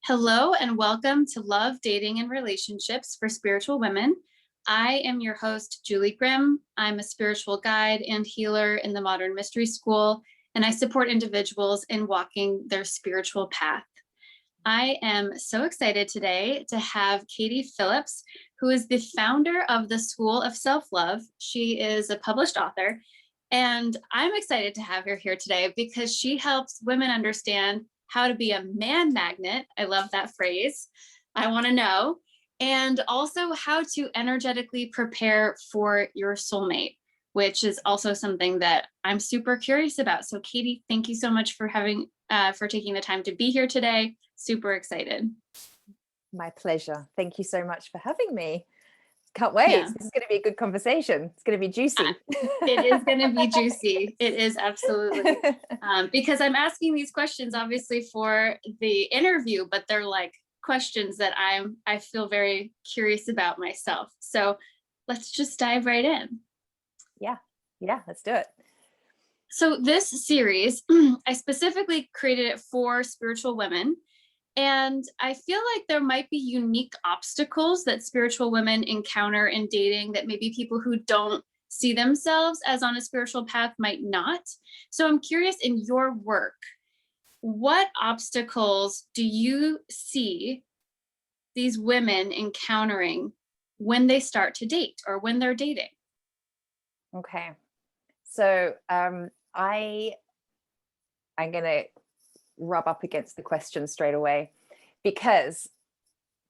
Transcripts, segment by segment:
Hello and welcome to Love, Dating, and Relationships for Spiritual Women. I am your host, Julie Grimm. I'm a spiritual guide and healer in the Modern Mystery School, and I support individuals in walking their spiritual path. I am so excited today to have Katie Phillips, who is the founder of the School of Self-Love. She is a published author, and I'm excited to have her here today because she helps women understand how to be a man magnet. I love that phrase. I want to know. And also how to energetically prepare for your soulmate, which is also something that I'm super curious about. So Katie, thank you so much for taking the time to be here today. Super excited. My pleasure. Thank you so much for having me. Can't wait. Yeah. This is going to be a good conversation. It's going to be juicy. It is going to be juicy. It is absolutely. Because I'm asking these questions obviously for the interview, but they're like questions that I feel very curious about myself. So let's just dive right in. Yeah, let's do it. So this series, I specifically created it for spiritual women. And I feel like there might be unique obstacles that spiritual women encounter in dating that maybe people who don't see themselves as on a spiritual path might not. So I'm curious, in your work, what obstacles do you see these women encountering when they start to date or when they're dating? Okay. So I'm going to rub up against the question straight away, because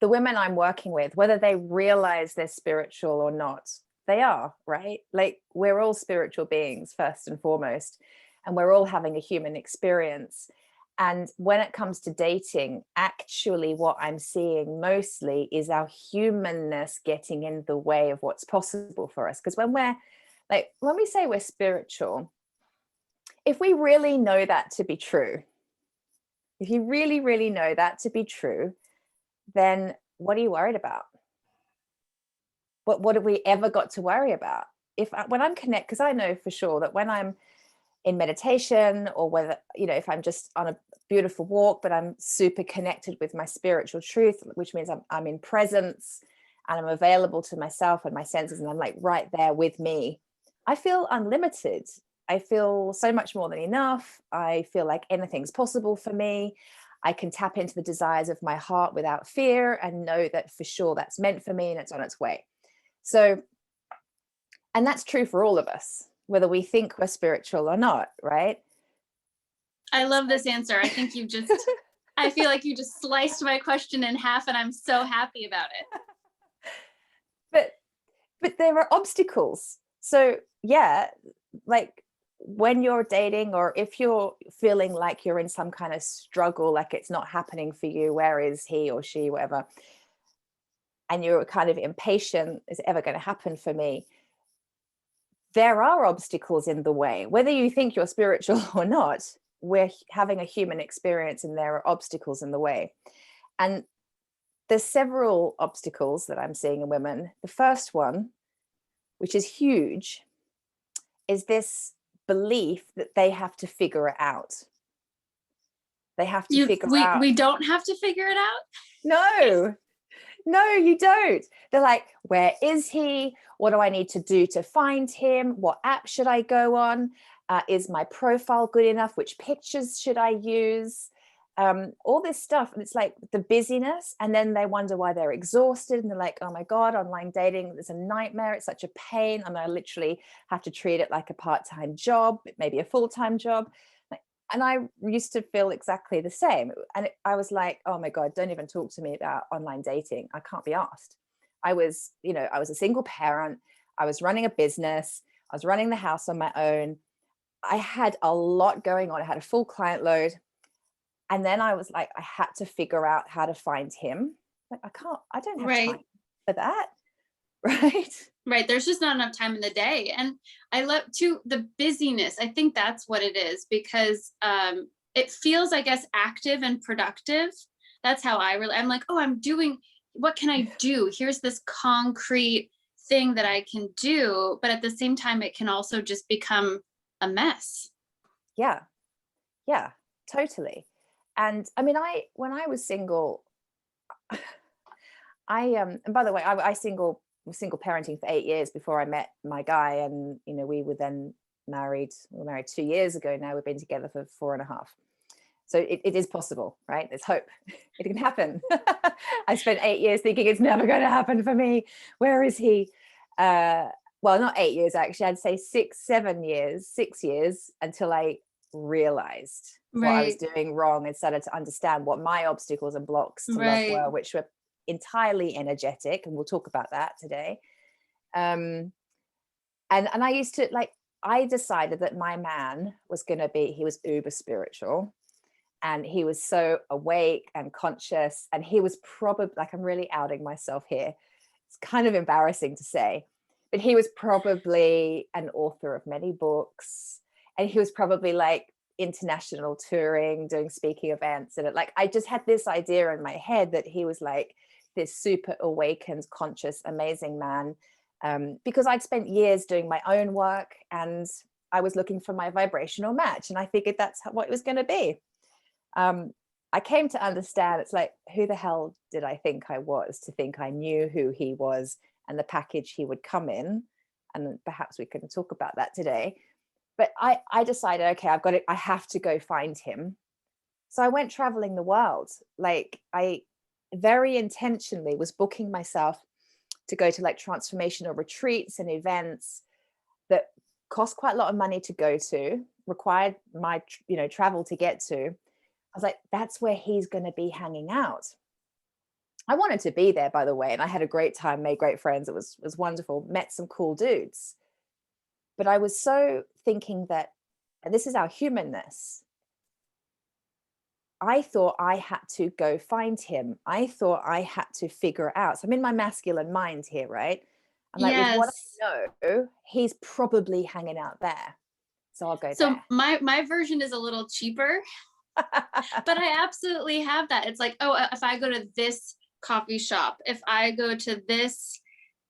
the women I'm working with, whether they realize they're spiritual or not, they are, right? Like, we're all spiritual beings first and foremost, and we're all having a human experience. And when it comes to dating, actually what I'm seeing mostly is our humanness getting in the way of what's possible for us. Because when we say we're spiritual, if we really know that to be true, if you really, really know that to be true, then what are you worried about? What have we ever got to worry about? When I'm connected, because I know for sure that when I'm in meditation, or whether, if I'm just on a beautiful walk, but I'm super connected with my spiritual truth, which means I'm in presence and I'm available to myself and my senses, and I'm like right there with me, I feel unlimited. I feel so much more than enough. I feel like anything's possible for me. I can tap into the desires of my heart without fear and know that for sure that's meant for me and it's on its way. So, and that's true for all of us, whether we think we're spiritual or not, right? I love this answer. I think I feel like you just sliced my question in half, and I'm so happy about it. But there are obstacles. So yeah, like when you're dating, or if you're feeling like you're in some kind of struggle, like it's not happening for you, where is he or she, whatever, and you're kind of impatient, is it ever going to happen for me? There are obstacles in the way, whether you think you're spiritual or not. We're having a human experience and there are obstacles in the way. And there's several obstacles that I'm seeing in women. The first one, which is huge, is this belief that they have to figure it out. They have to figure out. We don't have to figure it out? No, you don't. They're like, where is he? What do I need to do to find him? What app should I go on? Is my profile good enough? Which pictures should I use? All this stuff. And it's like the busyness. And then they wonder why they're exhausted. And they're like, oh my God, online dating is a nightmare. It's such a pain. And I literally have to treat it like a part-time job, maybe a full-time job. And I used to feel exactly the same. And I was like, oh my God, don't even talk to me about online dating. I can't be asked. I was a single parent. I was running a business. I was running the house on my own. I had a lot going on. I had a full client load. And then I was like, I had to figure out how to find him. Like, I don't have time for that. Right. There's just not enough time in the day. And I love too the busyness. I think that's what it is, because it feels, I guess, active and productive. That's how I'm like, oh, what can I do? Here's this concrete thing that I can do. But at the same time, it can also just become a mess. Yeah, totally. And I mean, when I was single, And by the way, I was single parenting for 8 years before I met my guy, and we were then married. We were married 2 years ago now. We've been together for 4.5. So it is possible, right? There's hope. It can happen. I spent 8 years thinking it's never going to happen for me. Where is he? Well, not 8 years actually. I'd say 6 years until I realized what I was Right, doing wrong and started to understand what my obstacles and blocks to love right. were, which were entirely energetic, and we'll talk about that today. um and I used to like I decided that my man was going to be, he was uber spiritual, and he was so awake and conscious, and he was probably, like, I'm really outing myself here, it's kind of embarrassing to say, but he was probably an author of many books, and he was probably like international touring, doing speaking events, and like I just had this idea in my head that he was like this super awakened, conscious, amazing man, because I'd spent years doing my own work, and I was looking for my vibrational match, and I figured that's what it was going to be. um, I came to understand, it's like, who the hell did I think I was to think I knew who he was and the package he would come in? And perhaps we can talk about that today. But I decided, okay, I have to go find him. So I went traveling the world. Like, I very intentionally was booking myself to go to like transformational retreats and events that cost quite a lot of money to go to, required my travel to get to. I was like, that's where he's going to be hanging out. I wanted to be there, by the way, and I had a great time, made great friends. It was wonderful, met some cool dudes. But I was so thinking that, and this is our humanness, I thought I had to go find him. I thought I had to figure out. So I'm in my masculine mind here, right? I'm like, with what Yes. I know, he's probably hanging out there. So I'll go So there. my version is a little cheaper, but I absolutely have that. It's like, oh, if I go to this coffee shop, if I go to this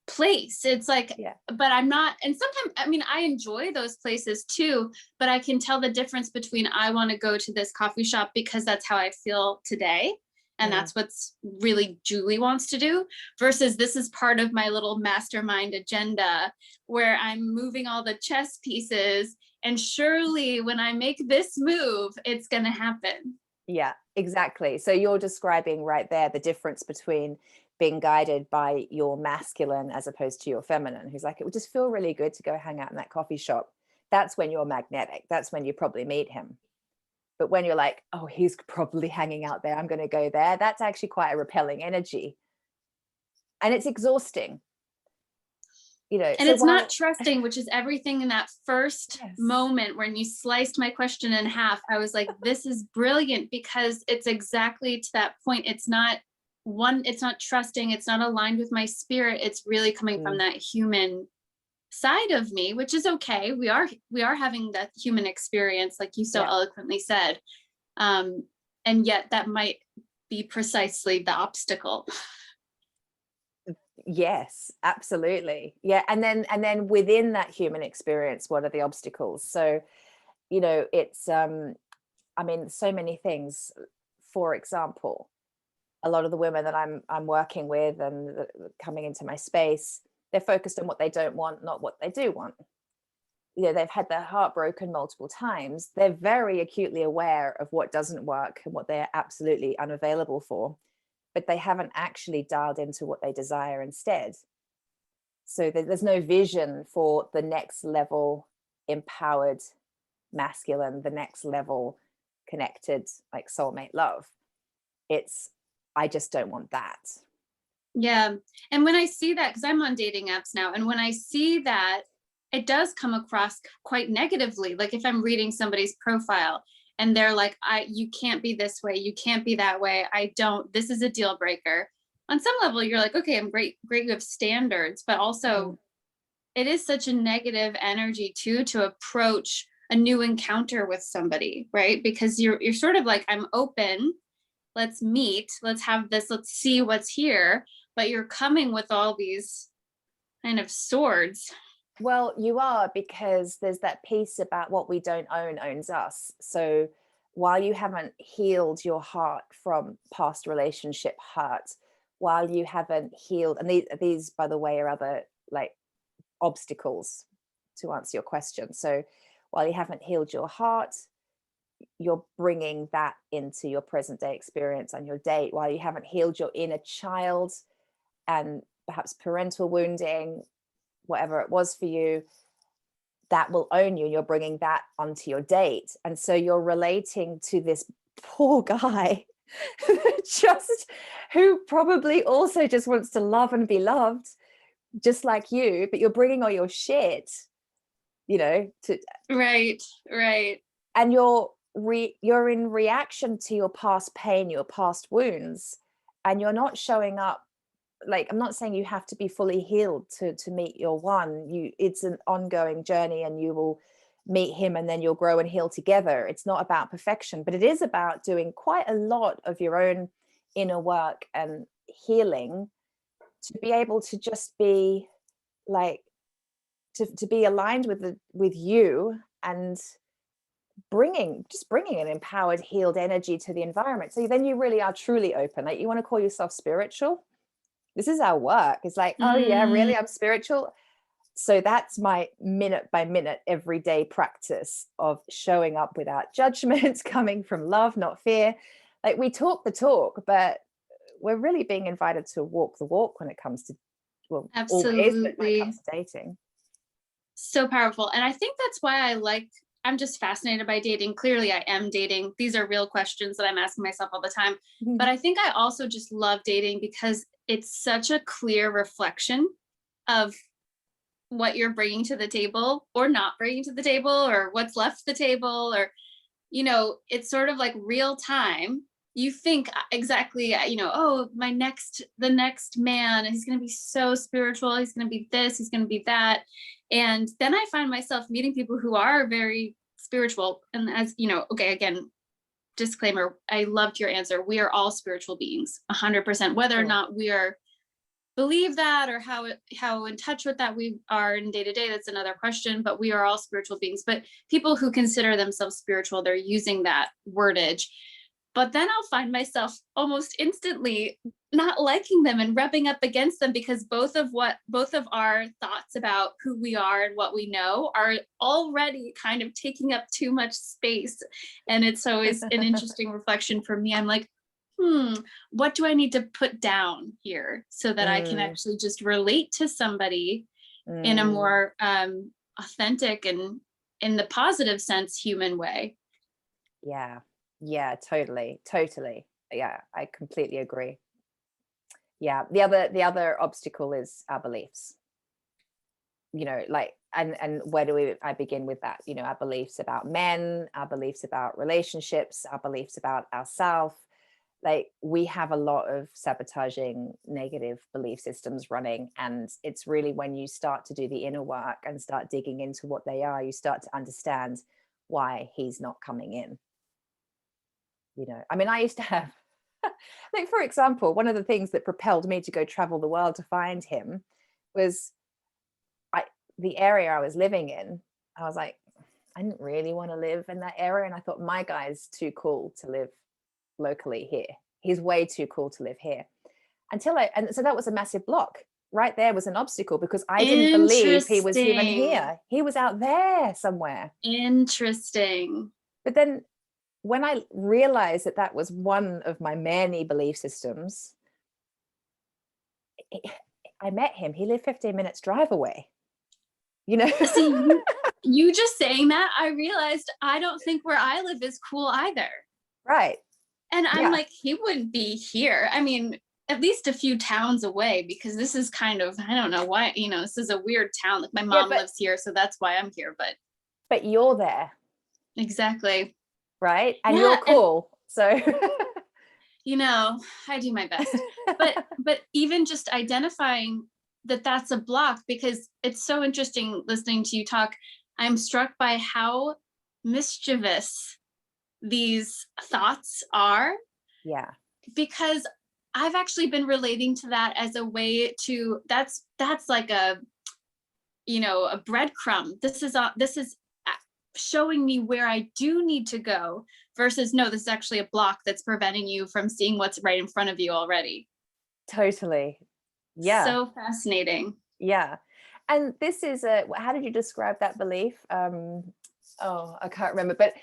place, it's like, Yeah. but I'm not. And sometimes, I mean, I enjoy those places too, but I can tell the difference between I want to go to this coffee shop because that's how I feel today. And Mm, that's what's really Julie wants to do, versus this is part of my little mastermind agenda where I'm moving all the chess pieces. And surely when I make this move, it's going to happen. yeah, exactly. So you're describing right there the difference between being guided by your masculine as opposed to your feminine, who's like, it would just feel really good to go hang out in that coffee shop. That's when you're magnetic. That's when you probably meet him. But when you're like, oh, he's probably hanging out there, I'm going to go there, that's actually quite a repelling energy. And it's exhausting, And So it's not while, trusting, which is everything in that first yes, moment when you sliced my question in half. I was like, this is brilliant because it's exactly to that point. It's not trusting, it's not aligned with my spirit. It's really coming from mm, that human side of me, which is okay. We are having that human experience, like you so yeah. eloquently said. Um, and yet that might be precisely the obstacle. Yes, absolutely. Yeah. And then within that human experience, what are the obstacles? So, it's I mean, so many things. For example, a lot of the women that I'm working with and coming into my space, they're focused on what they don't want, not what they do want. They've had their heart broken multiple times. They're very acutely aware of what doesn't work and what they're absolutely unavailable for, but they haven't actually dialed into what they desire instead. So there's no vision for the next level empowered masculine, the next level connected, like soulmate love. It's, I just don't want that. Yeah. And when I see that, because I'm on dating apps now, and when I see that, it does come across quite negatively. Like if I'm reading somebody's profile and they're like, you can't be this way, you can't be that way. This is a deal breaker. On some level, you're like, okay, I'm great, you have standards, but Mm, also it is such a negative energy too to approach a new encounter with somebody, right? Because you're sort of like, I'm open, let's meet, let's have this, let's see what's here, but you're coming with all these kind of swords. well, you are, because there's that piece about what we don't own owns us. So while you haven't healed your heart from past relationship hurt, while you haven't healed, and these by the way are other like obstacles to answer your question. So while you haven't healed your heart, you're bringing that into your present day experience and your date. While you haven't healed your inner child and perhaps parental wounding, whatever it was for you, that will own you, and you're bringing that onto your date. And so you're relating to this poor guy just who probably also just wants to love and be loved just like you, but you're bringing all your shit, you know, to Right. and you're in reaction to your past pain, your past wounds, and you're not showing up. Like, I'm not saying you have to be fully healed to meet your one. It's an ongoing journey, and you will meet him and then you'll grow and heal together. It's not about perfection, but it is about doing quite a lot of your own inner work and healing to be able to just be like to be aligned with you, and bringing an empowered, healed energy to the environment. So then you really are truly open. Like, you want to call yourself spiritual, this is our work. It's like, oh yeah, really, I'm spiritual. So that's my minute by minute everyday practice of showing up without judgment, coming from love, not fear. Like, we talk the talk, but we're really being invited to walk the walk when it comes to, well, always, but when it Absolutely. comes to dating. So powerful. And I think that's why I'm just fascinated by dating. Clearly, I am dating. These are real questions that I'm asking myself all the time. But I think I also just love dating because it's such a clear reflection of what you're bringing to the table or not bringing to the table, or what's left the table, or, it's sort of like real time. You think exactly, oh, the next man, he's going to be so spiritual. He's going to be this, he's going to be that. And then I find myself meeting people who are very spiritual. And as okay, again, disclaimer, I loved your answer. We are all spiritual beings, 100%, whether or not we are believe that, or how in touch with that we are in day to day, that's another question. But we are all spiritual beings. But people who consider themselves spiritual, they're using that wordage. But then I'll find myself almost instantly not liking them and rubbing up against them, because both of our thoughts about who we are and what we know are already kind of taking up too much space. And it's always an interesting reflection for me. I'm like, what do I need to put down here so that I can actually just relate to somebody in a more authentic and, in the positive sense, human way? Yeah, totally. Yeah, I completely agree. Yeah, the other obstacle is our beliefs. Like, and where I begin with that? Our beliefs about men, our beliefs about relationships, our beliefs about ourselves. Like, we have a lot of sabotaging negative belief systems running, and it's really when you start to do the inner work and start digging into what they are, you start to understand why he's not coming in. I mean, I used to have, like, for example, one of the things that propelled me to go travel the world to find him was the area I was living in. I was like, I didn't really want to live in that area. And I thought, my guy's too cool to live locally here. He's way too cool to live here. And so that was a massive block. Right there was an obstacle, because I didn't believe he was even here. He was out there somewhere. Interesting. But then when I realized that was one of my many belief systems, I met him. He lived 15 minutes drive away. See, you just saying that, I realized I don't think where I live is cool either. Right. And I'm like, he wouldn't be here. I mean, at least a few towns away, because this is kind of, I don't know why, this is a weird town. Like, my mom lives here, so that's why I'm here. But you're there. Exactly. Right. And you're cool. So, I do my best. But even just identifying that that's a block, because it's so interesting listening to you talk. I'm struck by how mischievous these thoughts are. Yeah. Because I've actually been relating to that as a way to, that's like a breadcrumb. This is showing me where I do need to go, versus, no, this is actually a block that's preventing you from seeing what's right in front of you already. Totally. Yeah. So fascinating. Yeah. And this is a, how did you describe that belief? Oh, I can't remember, but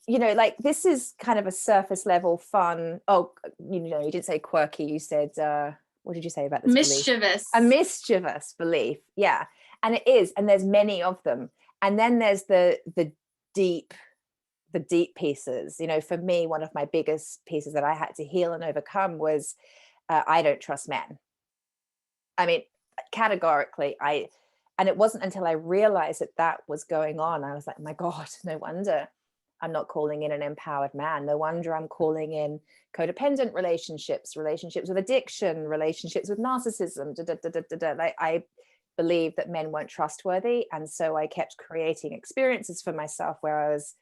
like this is kind of a surface level fun. Oh, you didn't say quirky, you said, what did you say about this belief? Mischievous. A mischievous belief. Yeah. And it is, and there's many of them. And then there's the deep pieces. For me, one of my biggest pieces that I had to heal and overcome was I don't trust men. I mean, categorically, and it wasn't until I realized that was going on, I was like, my God, no wonder I'm not calling in an empowered man. No wonder I'm calling in codependent relationships with addiction, relationships with narcissism. Like, I believed that men weren't trustworthy. And so I kept creating experiences for myself where I was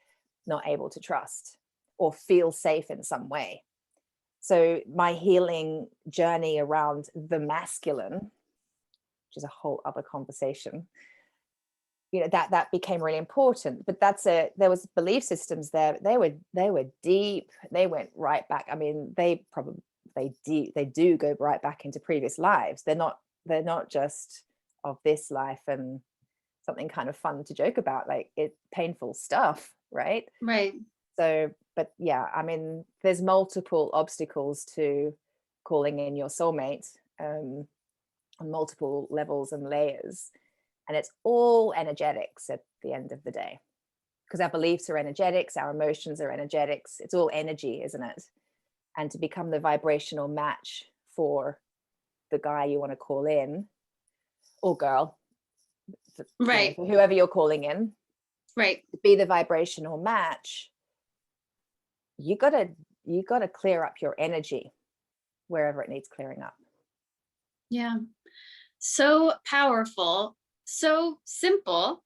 not able to trust or feel safe in some way. So my healing journey around the masculine, which is a whole other conversation, that became really important. But there was belief systems there. They were deep. They went right back. I mean, they do go right back into previous lives. They're not just of this life and something kind of fun to joke about, like it's painful stuff, right? Right. So, but yeah, I mean, there's multiple obstacles to calling in your soulmate, on multiple levels and layers. And it's all energetics at the end of the day, because our beliefs are energetics, our emotions are energetics. It's all energy, isn't it? And to become the vibrational match for the guy you want to call in, or girl, Right. whoever you're calling in, right, to be the vibrational match, you gotta clear up your energy wherever it needs clearing up. yeah. So powerful, so simple,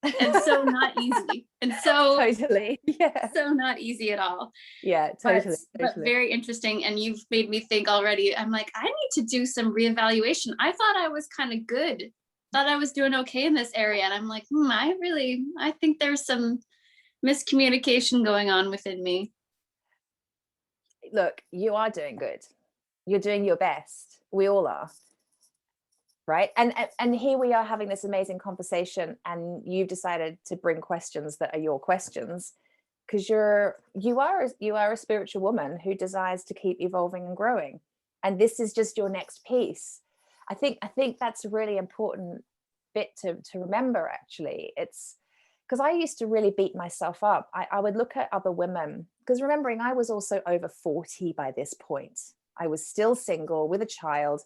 and so not easy, and so Totally. Yeah. so not easy at all. Yeah, totally. But very interesting. And you've made me think already. I'm like, I need to do some reevaluation. I thought I was kind of good, thought I was doing okay in this area. And I'm like, I think there's some miscommunication going on within me. Look, you are doing good. You're doing your best. We all are. Right. And here we are having this amazing conversation, and you've decided to bring questions that are your questions, because you are a spiritual woman who desires to keep evolving and growing. And this is just your next piece. I think that's a really important bit to remember, actually. It's because I used to really beat myself up. I would look at other women, because remembering I was also over 40 by this point. I was still single with a child.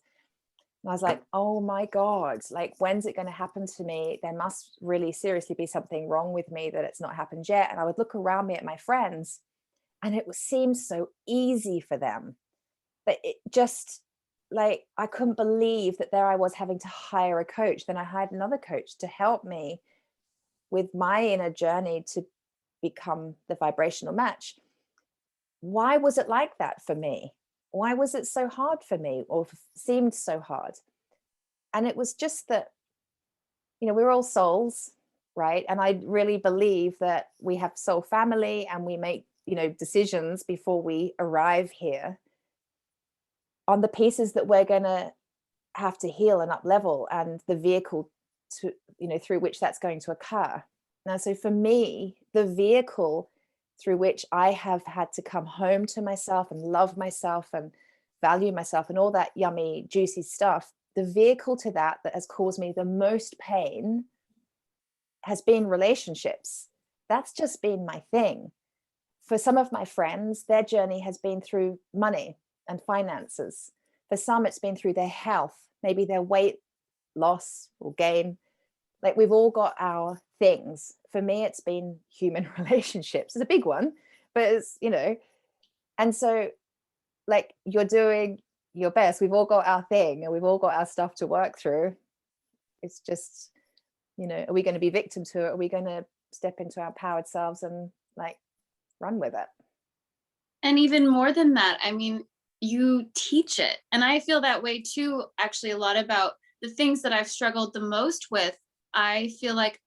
And I was like, oh my God, like, when's it going to happen to me? There must really seriously be something wrong with me that it's not happened yet. And I would look around me at my friends, and it seemed so easy for them. But it just, like, I couldn't believe that there I was having to hire a coach. Then I hired another coach to help me with my inner journey to become the vibrational match. Why was it like that for me? Why was it so hard for me, or seemed so hard? And it was just that, we're all souls, right? And I really believe that we have soul family, and we make, decisions before we arrive here on the pieces that we're going to have to heal and up level, and the vehicle to, through which that's going to occur. Now, so for me, the vehicle through which I have had to come home to myself and love myself and value myself and all that yummy, juicy stuff, the vehicle to that has caused me the most pain has been relationships. That's just been my thing. For some of my friends, their journey has been through money and finances. For some, it's been through their health, maybe their weight loss or gain. Like, we've all got our things. For me, it's been human relationships. It's a big one, but it's, and so, like, you're doing your best. We've all got our thing, and we've all got our stuff to work through. It's just, are we going to be victim to it? Are we going to step into our powered selves and, like, run with it? And even more than that, I mean, you teach it. And I feel that way too, actually, a lot about the things that I've struggled the most with. I feel like,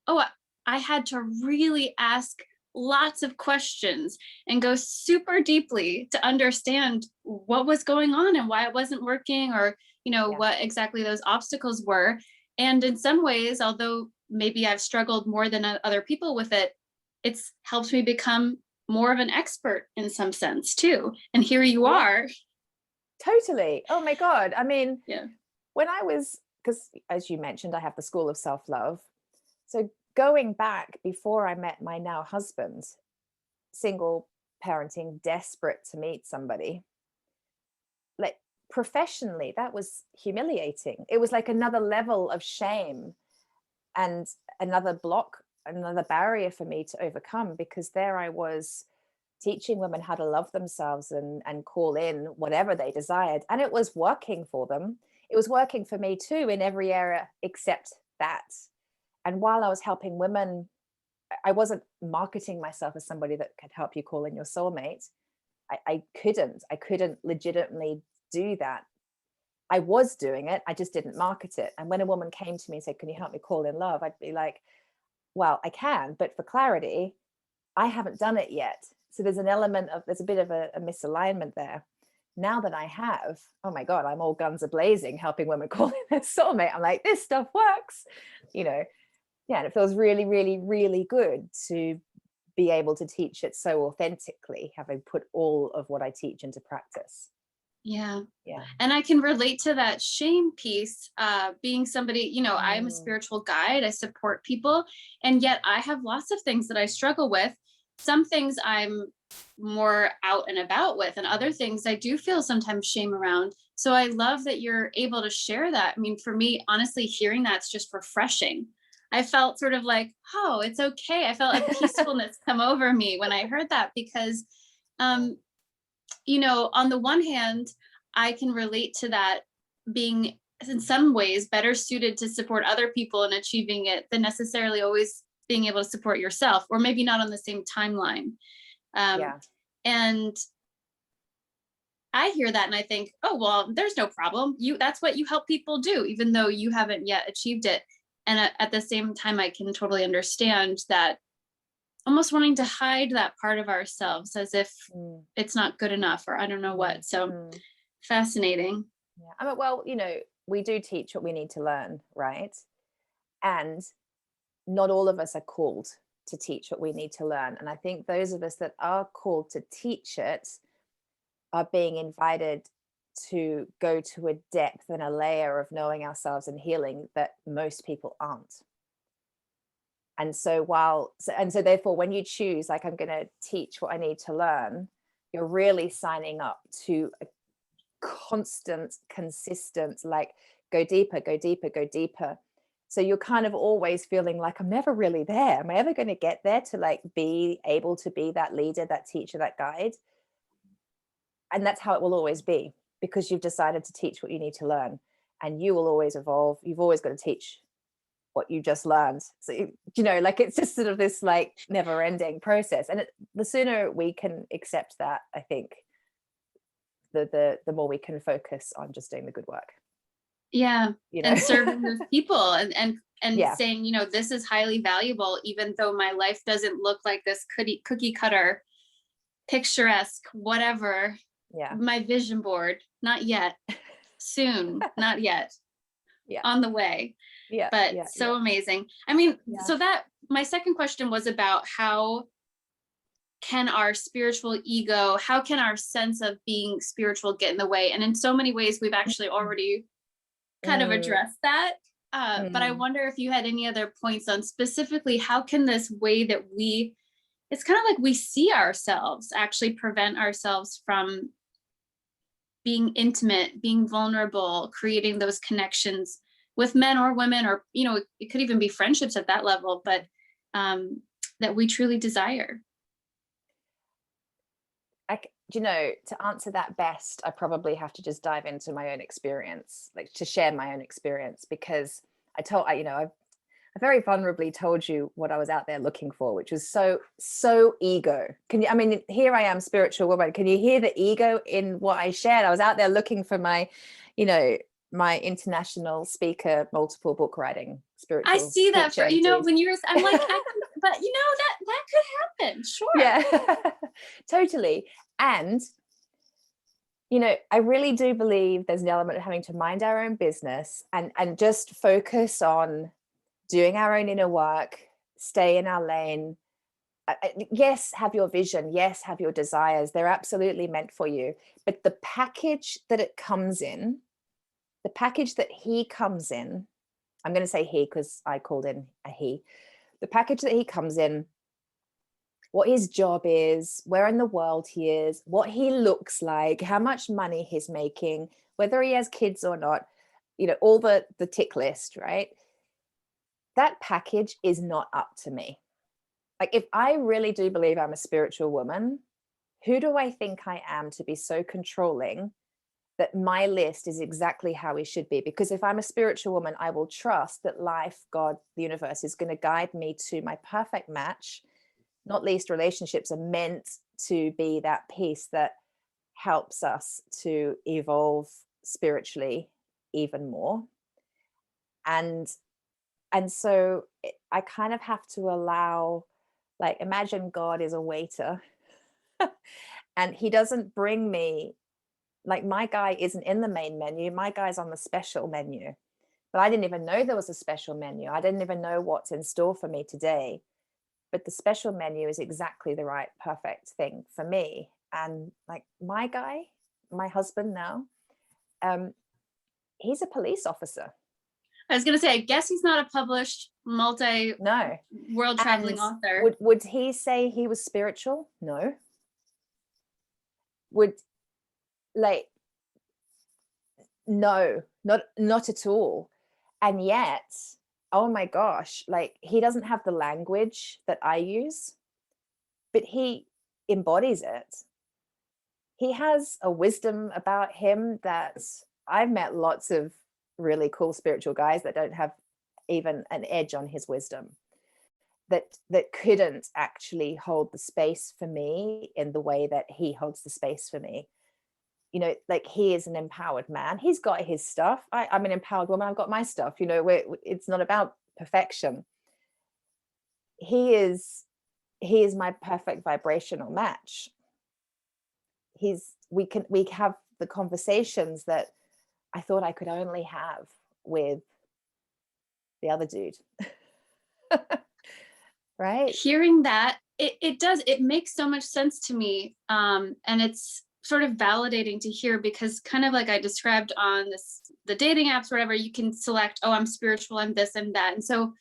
I had to really ask lots of questions and go super deeply to understand what was going on and why it wasn't working, or, what exactly those obstacles were. And in some ways, although maybe I've struggled more than other people with it, it's helped me become more of an expert in some sense too. And here you are. Totally. Oh my God. I mean, Yeah. when I was, because as you mentioned, I have the School of Self-Love. So going back before I met my now husband, single parenting, desperate to meet somebody, like professionally, that was humiliating. It was like another level of shame and another block, another barrier for me to overcome, because there I was teaching women how to love themselves and call in whatever they desired. And it was working for them. It was working for me too in every area except that. And while I was helping women, I wasn't marketing myself as somebody that could help you call in your soulmate. I couldn't legitimately do that. I was doing it, I just didn't market it. And when a woman came to me and said, can you help me call in love? I'd be like, well, I can, but for clarity, I haven't done it yet. So there's a bit of a misalignment there. Now that I have, oh my God, I'm all guns a blazing, helping women call in their soulmate. I'm like, this stuff works, Yeah, and it feels really, really, really good to be able to teach it so authentically, having put all of what I teach into practice. Yeah. Yeah. And I can relate to that shame piece, being somebody, I'm a spiritual guide, I support people, and yet I have lots of things that I struggle with. Some things I'm more out and about with, and other things I do feel sometimes shame around. So I love that you're able to share that. I mean, for me, honestly, hearing that's just refreshing. I felt sort of like, oh, it's okay. I felt a peacefulness come over me when I heard that, because on the one hand, I can relate to that, being in some ways better suited to support other people in achieving it than necessarily always being able to support yourself, or maybe not on the same timeline. And I hear that and I think, oh, well, there's no problem. That's what you help people do, even though you haven't yet achieved it. And at the same time, I can totally understand that, almost wanting to hide that part of ourselves as if it's not good enough, or I don't know what. So fascinating. Yeah. I mean, well, we do teach what we need to learn, right? And not all of us are called to teach what we need to learn. And I think those of us that are called to teach it are being invited to go to a depth and a layer of knowing ourselves and healing that most people aren't. And so therefore, when you choose, like, I'm going to teach what I need to learn, you're really signing up to a constant, consistent, like, go deeper, go deeper, go deeper. So you're kind of always feeling like, I'm never really there. Am I ever going to get there to, like, be able to be that leader, that teacher, that guide? And that's how it will always be, because you've decided to teach what you need to learn, and you will always evolve. You've always got to teach what you just learned. So, like, it's just sort of this, like, never ending process. And the sooner we can accept that, I think, the more we can focus on just doing the good work. Yeah. And serving those people and saying, this is highly valuable, even though my life doesn't look like this cookie cutter, picturesque, whatever. Yeah. My vision board, not yet. Soon, not yet. Yeah. On the way. Yeah. But amazing. I mean, so that my second question was about how can our spiritual ego, how can our sense of being spiritual get in the way? And in so many ways, we've actually already kind of addressed that. But I wonder if you had any other points on specifically how can this way that it's kind of like we see ourselves actually prevent ourselves from being intimate, being vulnerable, creating those connections with men or women, or, it could even be friendships at that level, but that we truly desire. To answer that best, I probably have to just dive into my own experience, like to share my own experience, because I very vulnerably told you what I was out there looking for, which was so ego. Here I am, spiritual woman. Can you hear the ego in what I shared? I was out there looking for my international speaker, multiple book writing, spiritual. I see that teacher, when you were, I'm like, but you know, that could happen. Sure. Yeah, totally. And, you know, I really do believe there's an element of having to mind our own business and just focus on doing our own inner work, stay in our lane. Yes, have your vision. Yes, have your desires. They're absolutely meant for you. But the package that it comes in, the package that he comes in, I'm going to say he because I called in a he, the package that he comes in, what his job is, where in the world he is, what he looks like, how much money he's making, whether he has kids or not, you know, all the tick list, right? That package is not up to me. Like, if I really do believe I'm a spiritual woman, who do I think I am to be so controlling that my list is exactly how it should be? Because if I'm a spiritual woman, I will trust that life, God, the universe is going to guide me to my perfect match. Not least, relationships are meant to be that piece that helps us to evolve spiritually even more. And so I kind of have to allow, like, imagine God is a waiter and he doesn't bring me, like, my guy isn't in the main menu, my guy's on the special menu. But I didn't even know there was a special menu. I didn't even know what's in store for me today. But the special menu is exactly the right, perfect thing for me. And like, my guy, my husband now, he's a police officer. I was going to say, I guess he's not a published No. world traveling And author. would he say he was spiritual? No. Would, like, no, not at all. And yet, oh my gosh, like, he doesn't have the language that I use, but he embodies it. He has a wisdom about him that I've met lots of really cool spiritual guys that don't have even an edge on his wisdom, that couldn't actually hold the space for me in the way that he holds the space for me. You know, like, he is an empowered man. He's got his stuff. I'm an empowered woman. I've got my stuff. You know, it's not about perfection. He is my perfect vibrational match. We have the conversations that I thought I could only have with the other dude. Right? Hearing that, it makes so much sense to me. And it's sort of validating to hear, because kind of like I described on the dating apps, whatever, you can select, oh, I'm spiritual, I'm this, I'm that. And so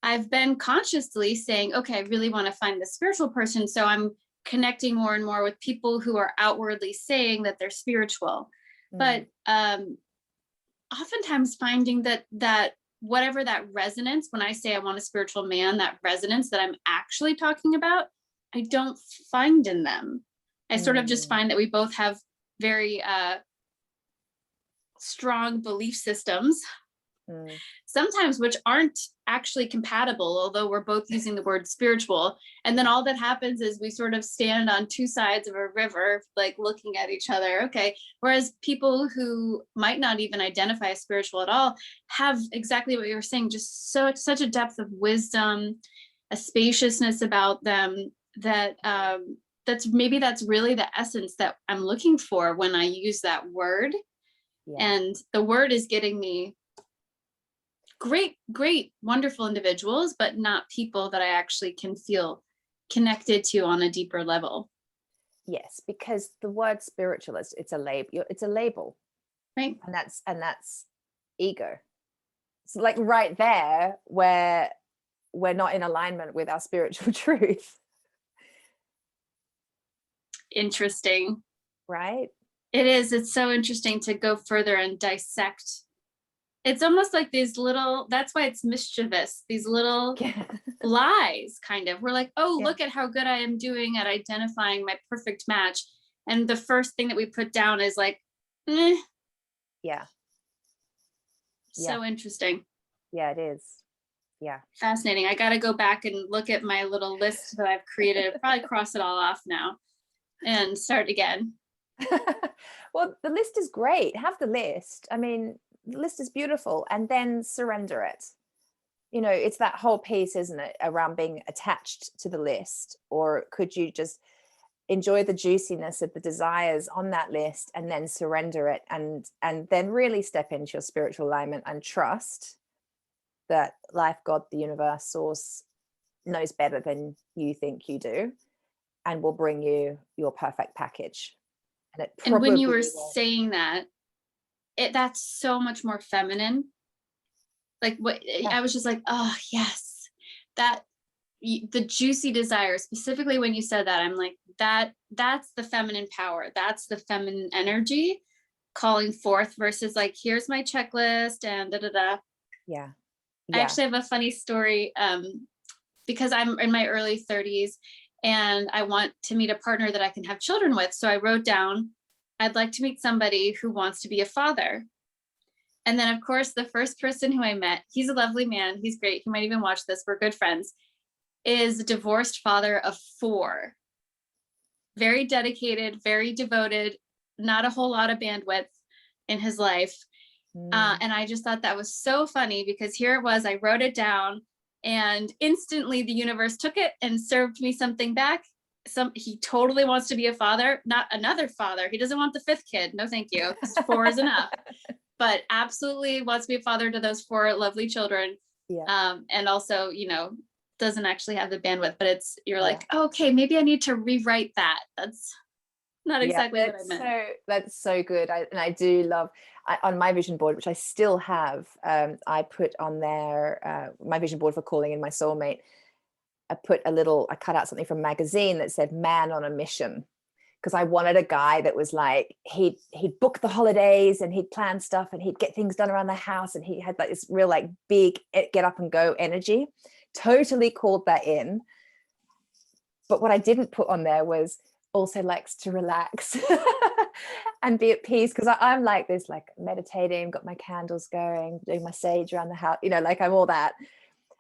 I've been consciously saying, okay, I really want to find the spiritual person. So I'm connecting more and more with people who are outwardly saying that they're spiritual. But oftentimes finding that whatever that resonance, when I say I want a spiritual man, that resonance that I'm actually talking about, I don't find in them. I sort of just find that we both have very strong belief systems, sometimes which aren't actually compatible, although we're both using the word spiritual. And then all that happens is we sort of stand on two sides of a river, like looking at each other. Okay. Whereas people who might not even identify as spiritual at all have exactly what you were saying, just such a depth of wisdom, a spaciousness about them that that's really the essence that I'm looking for when I use that word. Yeah. And the word is getting me great, wonderful individuals, but not people that I actually can feel connected to on a deeper level. Yes, because the word spiritualist, it's a label. Right. And that's ego. It's like right there where we're not in alignment with our spiritual truth. Interesting. Right? It is. It's so interesting to go further and dissect. It's almost like these little, that's why it's mischievous, these little lies, kind of. We're like, oh, look at how good I am doing at identifying my perfect match. And the first thing that we put down is like, Yeah. So interesting. Yeah, it is. Yeah. Fascinating. I got to go back and look at my little list that I've created. I'll probably cross it all off now and start again. Well, the list is great. Have the list. I mean, the list is beautiful, and then surrender it. you know, it's that whole piece, isn't it, around being attached to the list? Or could you just enjoy the juiciness of the desires on that list and then surrender it, and then really step into your spiritual alignment and trust that life, God, the universe, source knows better than you think you do, and will bring you your perfect package. And it And when you were probably will. saying that, that's so much more feminine. Like what Yeah. I was just like, oh yes, that the juicy desire, specifically when you said that, I'm like, that's the feminine power. That's the feminine energy calling forth versus like, here's my checklist and da da da. Yeah. I Yeah. actually have a funny story because I'm in my early 30s and I want to meet a partner that I can have children with. So I wrote down, I'd like to meet somebody who wants to be a father. And then, of course, the first person who I met, he's a lovely man. He's great. He might even watch this. We're good friends. Is a divorced father of 4. Very dedicated, very devoted, not a whole lot of bandwidth in his life. And I just thought that was so funny because here it was, I wrote it down and instantly the universe took it and served me something back. He totally wants to be a father, not another father. He doesn't want the 5th kid. No, thank you. 4 is enough. But absolutely wants to be a father to those 4 lovely children. Yeah. And also, you know, doesn't actually have the bandwidth, but you're Yeah. like, oh, okay, maybe I need to rewrite that. That's not exactly what I meant. That's so good. I do love, on my vision board, which I still have, I put on there my vision board for calling in my soulmate. I cut out something from a magazine that said "Man on a Mission," because I wanted a guy that was like, he'd book the holidays and he'd plan stuff and he'd get things done around the house, and he had like this real like big get up and go energy. Totally called that in. But what I didn't put on there was also likes to relax and be at peace, because I'm like this, like meditating, got my candles going, doing my sage around the house, you know, like I'm all that.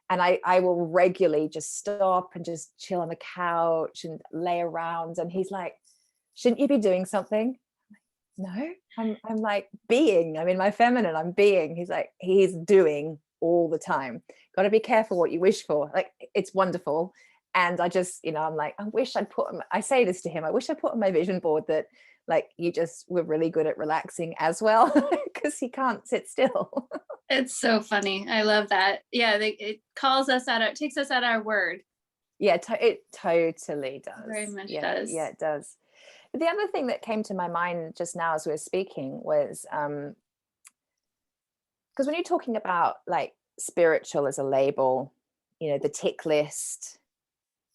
And I will regularly just stop and just chill on the couch and lay around. And he's like, shouldn't you be doing something? No, I'm like being. I'm in my feminine, I'm being. He's like, he's doing all the time. Got to be careful what you wish for. Like, it's wonderful. And I just, you know, I'm like, I say this to him, I wish I put on my vision board that like you just were really good at relaxing as well, because he can't sit still. It's so funny. I love that. Yeah, it calls us out. It takes us at our word. Yeah, it totally does. Very much Yeah, does. yeah, it does. But the other thing that came to my mind just now as we were speaking was, because when you're talking about like spiritual as a label, you know, the tick list,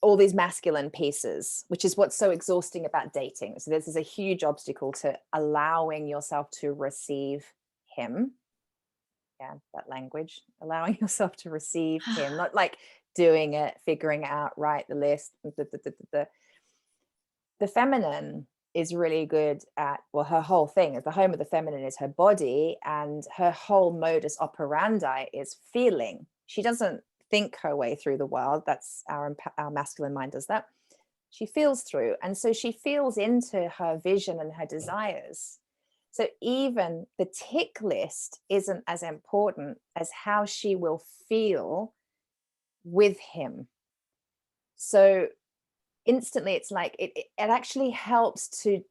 all these masculine pieces, which is what's so exhausting about dating. So this is a huge obstacle to allowing yourself to receive him. Yeah, that language, allowing yourself to receive him, not like doing it, figuring out, write the list. The feminine is really good at, well, her whole thing is the home of the feminine is her body, and her whole modus operandi is feeling. She doesn't think her way through the world. That's our masculine mind does that. She feels through, and so she feels into her vision and her desires. So even the tick list isn't as important as how she will feel with him. So instantly it's like it actually helps to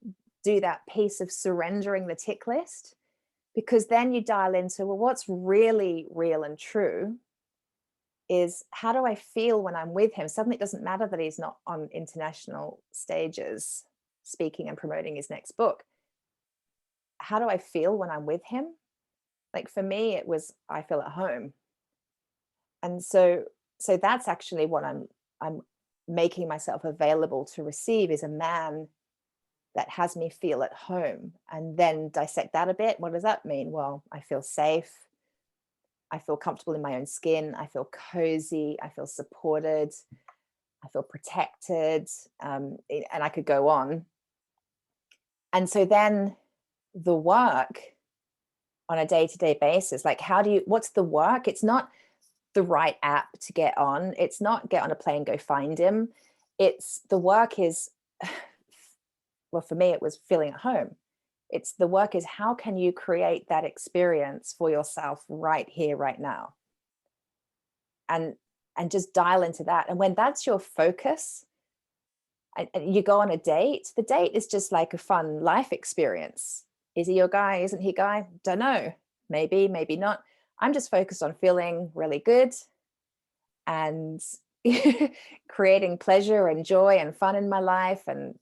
do that piece of surrendering the tick list, because then you dial into, well, what's really real and true is, how do I feel when I'm with him? Suddenly it doesn't matter that he's not on international stages speaking and promoting his next book. How do I feel when I'm with him? Like for me, it was, I feel at home. And so that's actually what I'm making myself available to receive, is a man that has me feel at home. And then dissect that a bit. What does that mean? Well, I feel safe. I feel comfortable in my own skin. I feel cozy. I feel supported. I feel protected. And I could go on. And so then the work on a day-to-day basis, like what's the work? It's not the right app to get on. It's not get on a plane, go find him. It's the work is, well, for me, it was feeling at home. It's the work is, how can you create that experience for yourself right here, right now? and just dial into that. And when that's your focus, and you go on a date, the date is just like a fun life experience. Is he your guy? Isn't he guy? Don't know. Maybe, maybe not. I'm just focused on feeling really good and creating pleasure and joy and fun in my life, and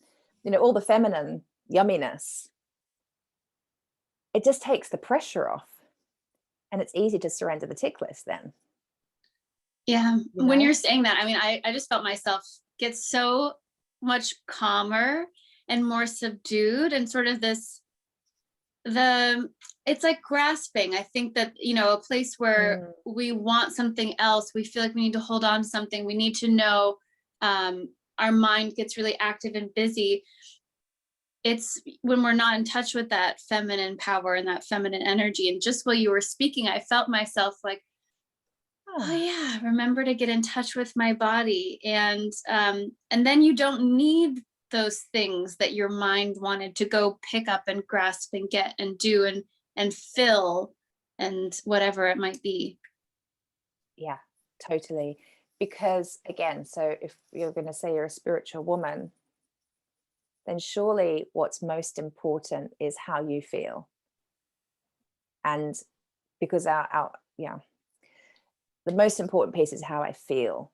all the feminine yumminess. It just takes the pressure off, and it's easy to surrender the tick list then. Yeah. When you're saying that, I mean, I just felt myself get so much calmer and more subdued, and sort of it's like grasping. I think that, a place where we want something else, we feel like we need to hold on to something, we need to know, our mind gets really active and busy. It's when we're not in touch with that feminine power and that feminine energy. And just while you were speaking, I felt myself like, oh yeah, remember to get in touch with my body. And then you don't need those things that your mind wanted to go pick up and grasp and get and do and fill and whatever it might be. Yeah, totally. Because again, so if you're going to say you're a spiritual woman, then surely what's most important is how you feel. And because the most important piece is how I feel.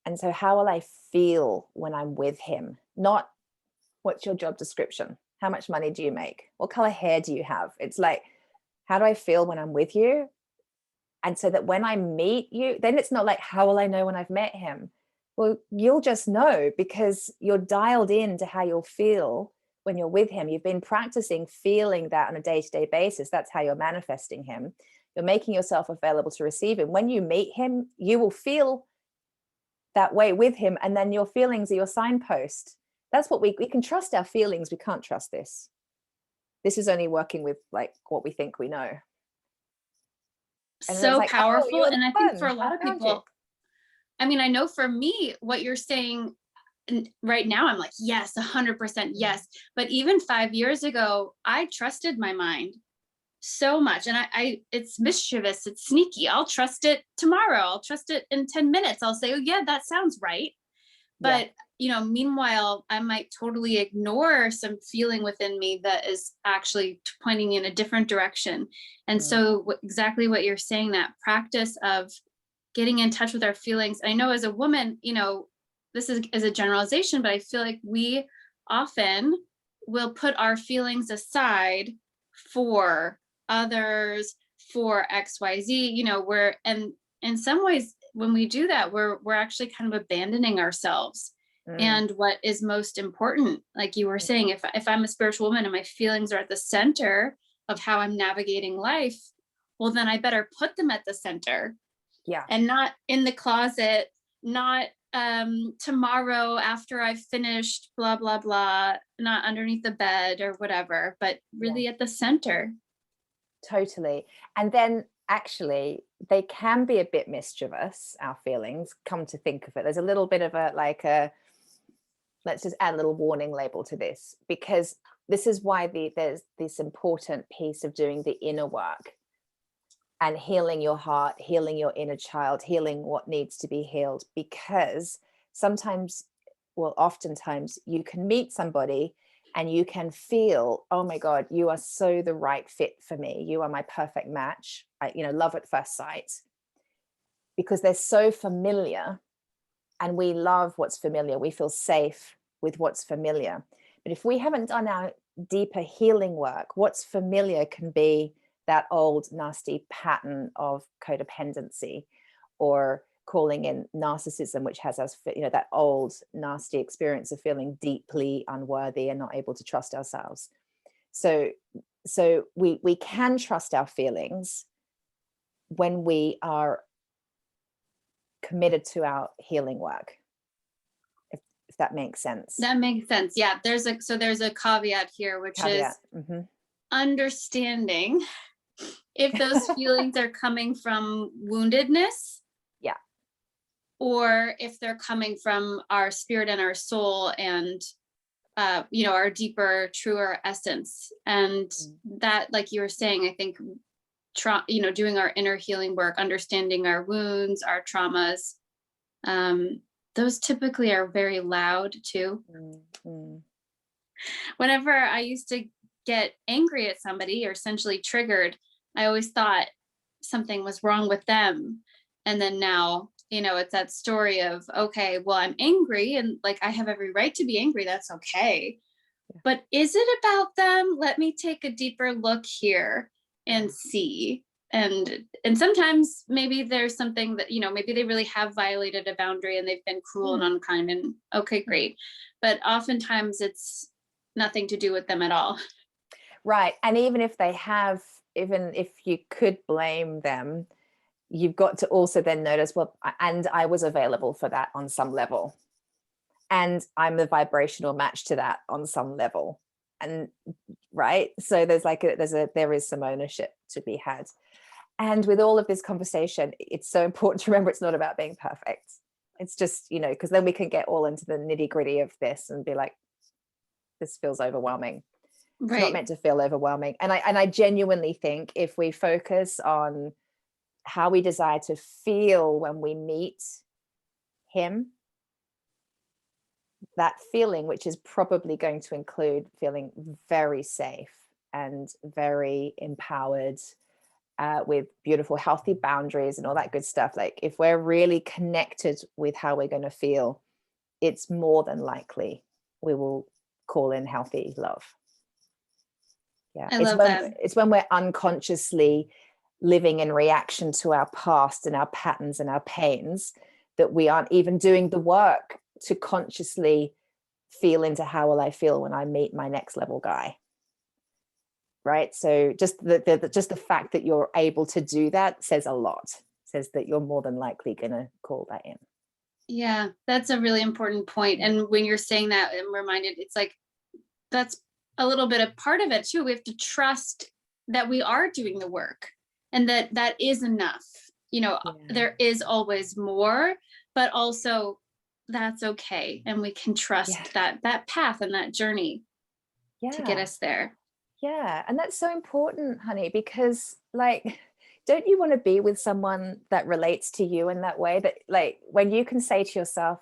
And so how will I feel when I'm with him? Not what's your job description? How much money do you make? What color hair do you have? It's like, how do I feel when I'm with you? And so that when I meet you, then it's not like, how will I know when I've met him? Well, you'll just know, because you're dialed in to how you'll feel when you're with him. You've been practicing feeling that on a day-to-day basis. That's how you're manifesting him. You're making yourself available to receive him. When you meet him, you will feel that way with him. And then your feelings are your signpost. That's what we can trust our feelings. We can't trust this. This is only working with like what we think we know. And So like, powerful. Oh, and I think for a lot of found people, you. I mean, I know for me, what you're saying right now, I'm like, yes, 100% yes. But even 5 years ago, I trusted my mind so much. And it's mischievous, it's sneaky. I'll trust it tomorrow. I'll trust it in 10 minutes. I'll say, oh yeah, that sounds right. But, meanwhile, I might totally ignore some feeling within me that is actually pointing in a different direction. And so exactly what you're saying, that practice of getting in touch with our feelings. I know as a woman, this is as a generalization, but I feel like we often will put our feelings aside for others, for XYZ, where, and in some ways, when we do that, we're actually kind of abandoning ourselves and what is most important. Like you were saying, if I'm a spiritual woman and my feelings are at the center of how I'm navigating life, well, then I better put them at the center. Yeah. And not in the closet, not tomorrow after I've finished blah, blah, blah, not underneath the bed or whatever, but really at the center. Totally. And then actually they can be a bit mischievous, our feelings, come to think of it. There's a little bit of let's just add a little warning label to this, because this is why there's this important piece of doing the inner work and healing your heart, healing your inner child, healing what needs to be healed. Because oftentimes you can meet somebody and you can feel, oh my God, you are so the right fit for me. You are my perfect match. Love at first sight, because they're so familiar, and we love what's familiar. We feel safe with what's familiar. But if we haven't done our deeper healing work, what's familiar can be that old nasty pattern of codependency, or calling in narcissism, which has us, that old nasty experience of feeling deeply unworthy and not able to trust ourselves. So we can trust our feelings when we are committed to our healing work, if that makes sense. That makes sense. Yeah. There's a caveat here, which is understanding if those feelings are coming from woundedness, or if they're coming from our spirit and our soul and our deeper, truer essence. And that, like you were saying, I think doing our inner healing work, understanding our wounds, our traumas. Those typically are very loud too. Mm-hmm. Whenever I used to get angry at somebody or essentially triggered, I always thought something was wrong with them. And then now, it's that story of, okay, well, I'm angry and like I have every right to be angry. That's okay. Yeah. But is it about them? Let me take a deeper look here and see. And sometimes maybe there's something that, maybe they really have violated a boundary and they've been cruel and unkind, and okay, great. But oftentimes it's nothing to do with them at all. Right. And even if they have, even if you could blame them, you've got to also then notice, well, and I was available for that on some level. And I'm the vibrational match to that on some level. And right. So there's there is some ownership to be had. And with all of this conversation, it's so important to remember it's not about being perfect. It's just, because then we can get all into the nitty gritty of this and be like, this feels overwhelming. Right. It's not meant to feel overwhelming. And I genuinely think if we focus on how we desire to feel when we meet him, that feeling, which is probably going to include feeling very safe and very empowered, with beautiful, healthy boundaries and all that good stuff. Like if we're really connected with how we're going to feel, it's more than likely we will call in healthy love. Yeah, it's when we're unconsciously living in reaction to our past and our patterns and our pains that we aren't even doing the work to consciously feel into how will I feel when I meet my next level guy. Right. So just the fact that you're able to do that says a lot. Says that you're more than likely going to call that in. Yeah, that's a really important point. And when you're saying that, I'm reminded, it's like, that's a little bit of part of it too. We have to trust that we are doing the work and that is enough. There is always more, but also that's okay. And we can trust that path and that journey to get us there. Yeah. And that's so important, honey, because don't you want to be with someone that relates to you in that way? That like when you can say to yourself,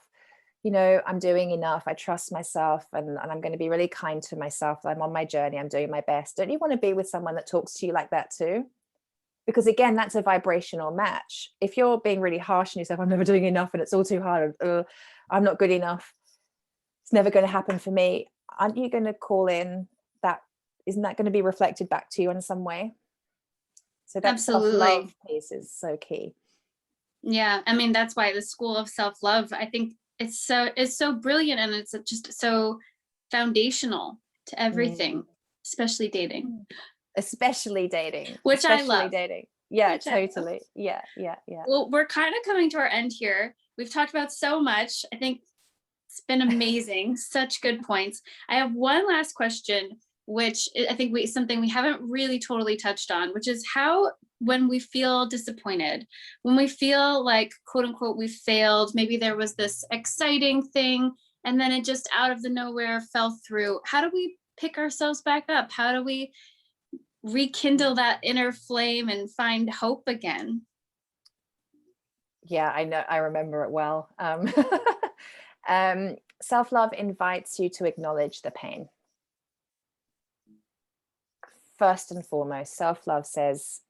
I'm doing enough, I trust myself, and I'm going to be really kind to myself. I'm on my journey, I'm doing my best. Don't you want to be with someone that talks to you like that too? Because again, that's a vibrational match. If you're being really harsh on yourself, I'm never doing enough and it's all too hard, I'm not good enough, it's never going to happen for me, aren't you going to call in that? Isn't that going to be reflected back to you in some way? So that self-love piece is so key. Yeah, I mean, that's why the school of self-love, I think it's so brilliant, and it's just so foundational to everything, especially dating. Which I love. Yeah, Which totally. Yeah. Well, we're kind of coming to our end here. We've talked about so much. I think it's been amazing. Such good points. I have one last question, which I think something we haven't really totally touched on, which is how, when we feel disappointed, when we feel like, quote unquote, we failed, maybe there was this exciting thing and then it just out of the nowhere fell through. How do we pick ourselves back up? How do we rekindle that inner flame and find hope again? Yeah, I know. I remember it well. Self-love invites you to acknowledge the pain. First and foremost, self-love says,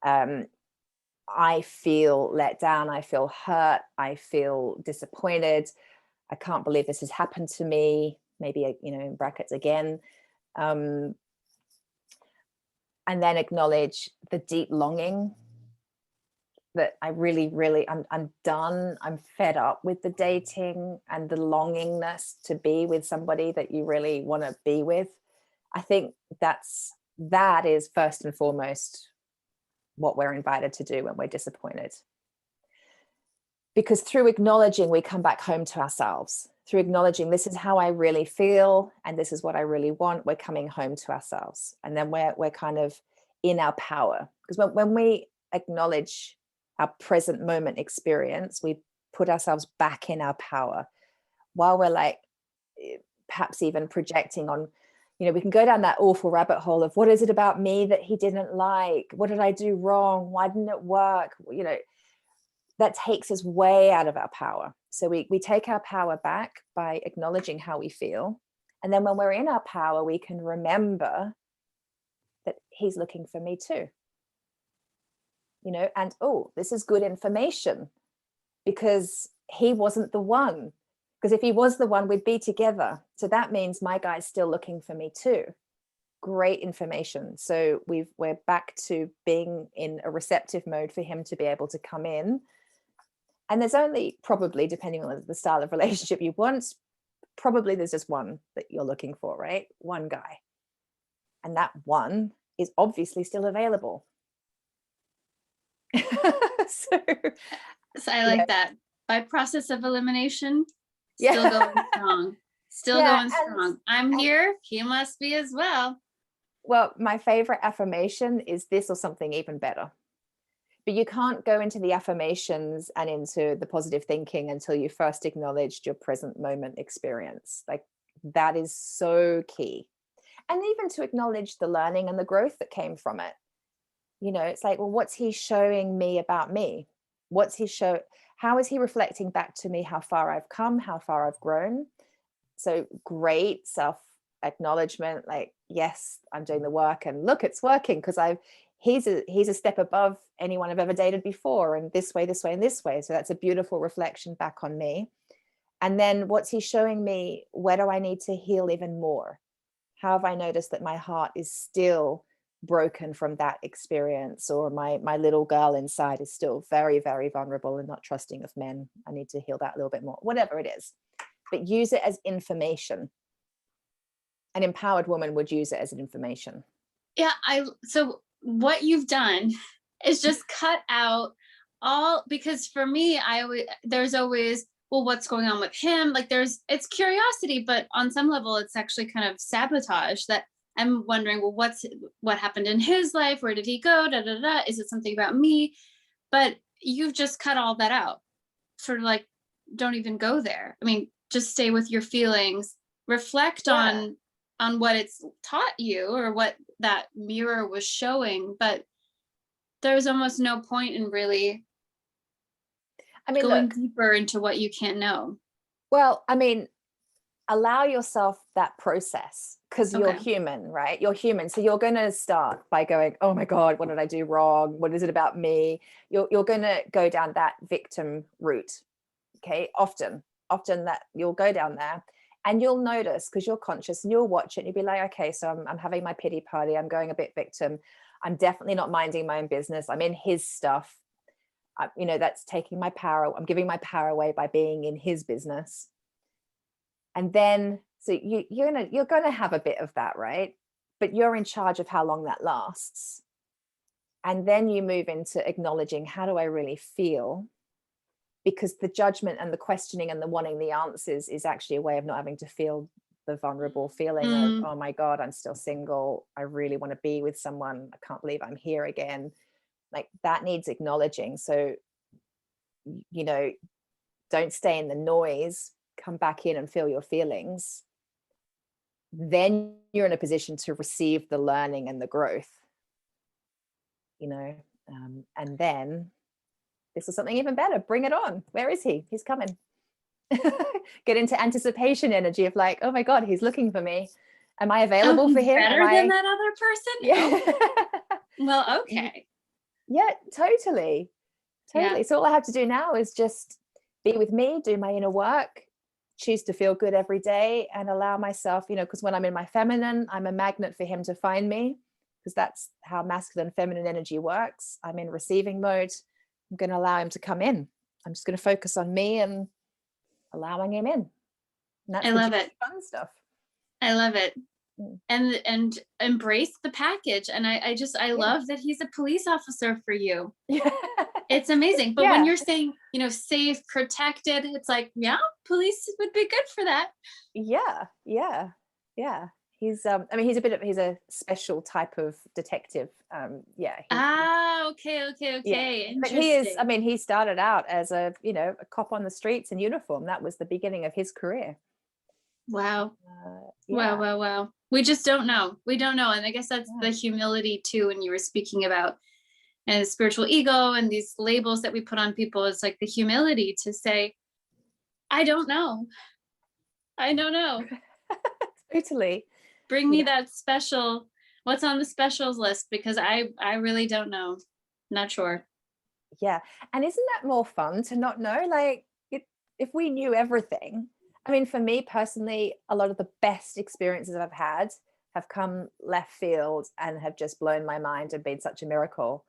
I feel let down, I feel hurt, I feel disappointed, I can't believe this has happened to me, maybe, in brackets again. And then acknowledge the deep longing that I really, I'm done, I'm fed up with the dating and the longingness to be with somebody that you really want to be with. I think that is first and foremost what we're invited to do when we're disappointed. Because through acknowledging, we come back home to ourselves. Through acknowledging, this is how I really feel and this is what I really want, we're coming home to ourselves. And then we're kind of in our power. Because when we acknowledge our present moment experience, we put ourselves back in our power, while we're perhaps even projecting on You know, we can go down that awful rabbit hole of what is it about me that he didn't like? What did I do wrong? Why didn't it work? You know, that takes us way out of our power. So we take our power back by acknowledging how we feel. And then when we're in our power, we can remember that he's looking for me too. You know, and oh, this is good information because he wasn't the one. Because if he was the one, we'd be together. So that means my guy's still looking for me too. Great information. So we're back to being in a receptive mode for him to be able to come in. And there's only probably, depending on the style of relationship you want, probably there's just one that you're looking for, right? One guy. And that one is obviously still available. So I like that. By process of elimination, still going strong. Still going strong. I'm here. He must be as well. Well, my favorite affirmation is this or something even better. But you can't go into the affirmations and into the positive thinking until you first acknowledged your present moment experience. Like that is so key. And even to acknowledge the learning and the growth that came from it. You know, it's like, well, what's he showing me about me? How is he reflecting back to me how far I've come, how far I've grown? So great self-acknowledgement, like, yes, I'm doing the work and look, it's working because he's a step above anyone I've ever dated before, and this way, and this way. So that's a beautiful reflection back on me. And then what's he showing me? Where do I need to heal even more? How have I noticed that my heart is still broken from that experience, or my little girl inside is still very, very vulnerable and not trusting of men? I need to heal that a little bit more, whatever it is. But use it as information. An empowered woman would use it as an information. Yeah, so what you've done is just cut out all, because for me, there's always, well, what's going on with him? Like it's curiosity, but on some level, it's actually kind of sabotage that I'm wondering, well, what happened in his life? Where did he go? Da, da, da. Is it something about me? But you've just cut all that out for like, don't even go there. I mean, just stay with your feelings, reflect on what it's taught you or what that mirror was showing. But there's almost no point in really going deeper into what you can't know. Well, I mean, allow yourself that process because you're human, right? You're human. So you're going to start by going, oh my God, what did I do wrong? What is it about me? You're going to go down that victim route. Okay. Often that you'll go down there and you'll notice because you're conscious and you'll watch it and you'll be like, okay, so I'm having my pity party. I'm going a bit victim. I'm definitely not minding my own business. I'm in his stuff. You know, that's taking my power. I'm giving my power away by being in his business. And then, so you're gonna have a bit of that, right? But you're in charge of how long that lasts. And then you move into acknowledging, how do I really feel? Because the judgment and the questioning and the wanting the answers is actually a way of not having to feel the vulnerable feeling of, oh my God, I'm still single. I really want to be with someone. I can't believe I'm here again. Like that needs acknowledging. So, you know, don't stay in the noise, come back in and feel your feelings. Then you're in a position to receive the learning and the growth, you know, and then this is something even better. Bring it on. Where is he? He's coming. Get into anticipation energy of like, oh my God, he's looking for me. Am I available for him? Better than that other person? Yeah. Well, okay. Yeah, totally. Yeah. So all I have to do now is just be with me, do my inner work, choose to feel good every day and allow myself, you know, because when I'm in my feminine, I'm a magnet for him to find me because that's how masculine and feminine energy works. I'm in receiving mode. I'm going to allow him to come in. I'm just going to focus on me and allowing him in. And that's I love it. Fun stuff. I love it. And embrace the package. And I love that he's a police officer for you. Yeah. It's amazing. But when you're saying, you know, safe, protected, it's like, yeah, police would be good for that. Yeah. He's he's a special type of detective. Okay. Yeah. But he is, he started out as a cop on the streets in uniform. That was the beginning of his career. Wow. Yeah. Wow. We just don't know. We don't know. And I guess that's Yeah. the humility too, when you were speaking about and spiritual ego and these labels that we put on people. It's like the humility to say, I don't know. I don't know. Totally. Bring me Yeah. that special, what's on the specials list, because I really don't know. Not sure. Yeah. And isn't that more fun to not know? Like, if we knew everything, I mean, for me personally, a lot of the best experiences I've had have come left field and have just blown my mind and been such a miracle.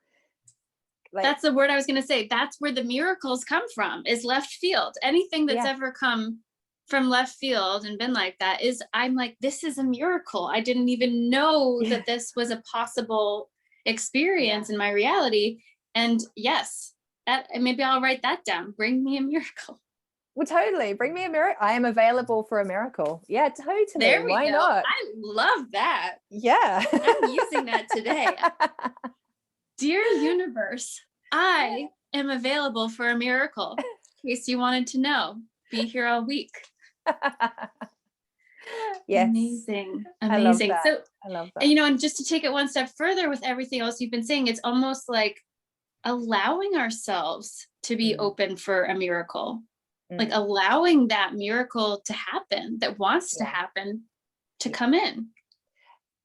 Like, That's the word I was going to say. That's where the miracles come from, is left field. Anything that's yeah, ever come from left field and been like that is, I'm like, this is a miracle. I didn't even know yeah, that this was a possible experience in my reality. And yes, that maybe I'll write that down. Bring me a miracle. well, totally. Bring me a miracle. I am available for a miracle. Yeah, totally. There we Why go. not? I love that. Yeah. I'm using that today. Dear universe, I am available for a miracle. In case you wanted to know, be here all week. Yes. Amazing. I love Amazing. that. So, I love that. and, you know, and just to take it one step further with everything else you've been saying, it's almost like allowing ourselves to be open for a miracle, like allowing that miracle to happen, that wants to happen, to come in.